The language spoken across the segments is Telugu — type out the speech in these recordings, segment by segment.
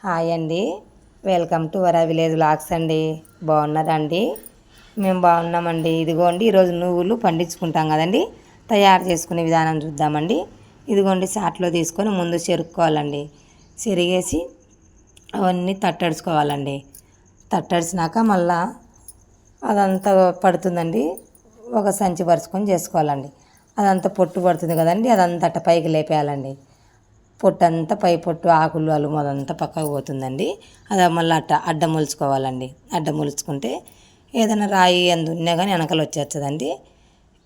హాయ్ అండి, welcome to Vara village vlogs అండి. బాగున్నారా అండి? మేము బాగున్నామండి. ఇదిగోండి ఈరోజు నువ్వులు పండించుకుంటాం కదండి, తయారు చేసుకునే విధానం చూద్దామండి. ఇదిగోండి చాట్లో తీసుకొని ముందు చెరుక్కోవాలండి. చెరిగేసి అవన్నీ తట్టడుచుకోవాలండి. తట్టడిచినాక మళ్ళా అదంతా పడుతుందండి, ఒక సంచి పరుచుకొని చేసుకోవాలండి. అదంతా పొట్టు పడుతుంది కదండి, అదంతా అట్ట పైకి లేపేయాలండి. పొట్టు అంతా పై పొట్టు ఆకులు అలుము అదంతా పక్కకు పోతుందండి. అది మళ్ళీ అడ్డం ములుచుకోవాలండి. అడ్డం ములుచుకుంటే ఏదైనా రాయి అందు ఉన్నా కానీ వెనకలు వచ్చేస్తుందండి.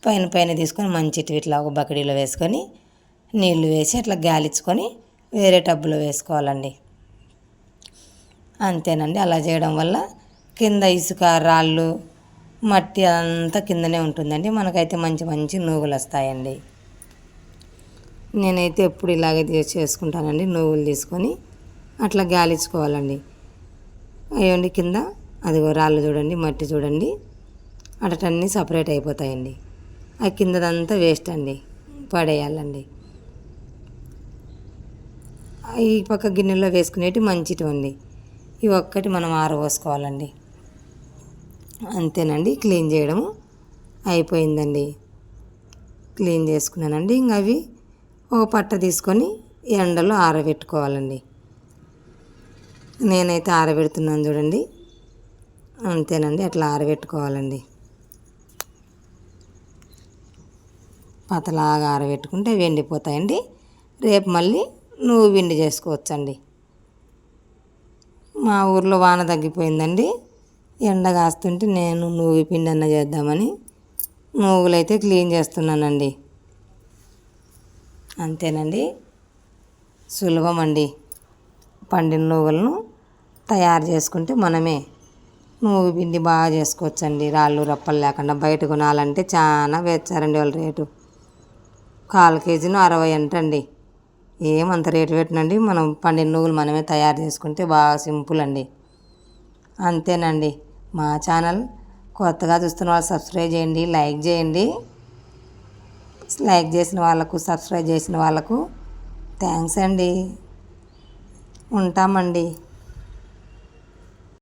పైన పైన తీసుకొని మంచి ఇట్లా ఒక బకెడీలో వేసుకొని నీళ్లు వేసి అట్లా గాలించుకొని వేరే టబ్బులో వేసుకోవాలండి. అంతేనండి. అలా చేయడం వల్ల కింద ఇసుక రాళ్ళు మట్టి అంతా కిందనే ఉంటుందండి. మనకైతే మంచి మంచి నూగులు వస్తాయండి. నేనైతే ఎప్పుడు ఇలాగే చేసుకుంటానండి. నువ్వులు తీసుకొని అట్లా గాలించుకోవాలండి. అయ్యండి కింద అదిగో రాళ్ళు చూడండి, మట్టి చూడండి, అటన్నీ సపరేట్ అయిపోతాయండి. ఆ కిందదంతా వేస్ట్ అండి, పడేయాలండి. ఈ పక్క గిన్నెలో వేసుకునేవి మంచిటివండి. ఇవి ఒక్కటి మనం ఆరబోసుకోవాలండి. అంతేనండి. క్లీన్ చేయడం అయిపోయిందండి. క్లీన్ చేసుకున్నానండి. ఇంకా అవి ఒక పట్ట తీసుకొని ఎండలో ఆరబెట్టుకోవాలండి. నేనైతే ఆరబెడుతున్నాను చూడండి. అంతేనండి, అట్లా ఆరబెట్టుకోవాలండి. పతలాగా ఆరబెట్టుకుంటే ఎండిపోతాయండి. రేపు మళ్ళీ నువ్వు పిండి చేసుకోవచ్చండి. మా ఊర్లో వాన తగ్గిపోయిందండి. ఎండ కాస్తుంటే నేను నువ్వు పిండి అన్న చేద్దామని నువ్వులైతే క్లీన్ చేస్తున్నానండి. అంతేనండి, సులభం అండి. పండిన నువ్వులను తయారు చేసుకుంటే మనమే నువ్వు పిండి బాగా చేసుకోవచ్చండి. రాళ్ళు రప్పలు లేకుండా. బయట కొనాలంటే చాలా వేస్తారండి వాళ్ళ రేటు. 1/4 కేజీను 60 అంటండి. ఏమంత రేటు పెట్టినండి. మనం పండిన నువ్వులు మనమే తయారు చేసుకుంటే బాగా సింపుల్ అండి. అంతేనండి. మా ఛానల్ కొత్తగా చూస్తున్న వాళ్ళు సబ్స్క్రైబ్ చేయండి, లైక్ చేయండి. లైక్ చేసిన వాళ్ళకు, సబ్స్క్రైబ్ చేసిన వాళ్ళకు థ్యాంక్స్ అండి. ఉంటామండి.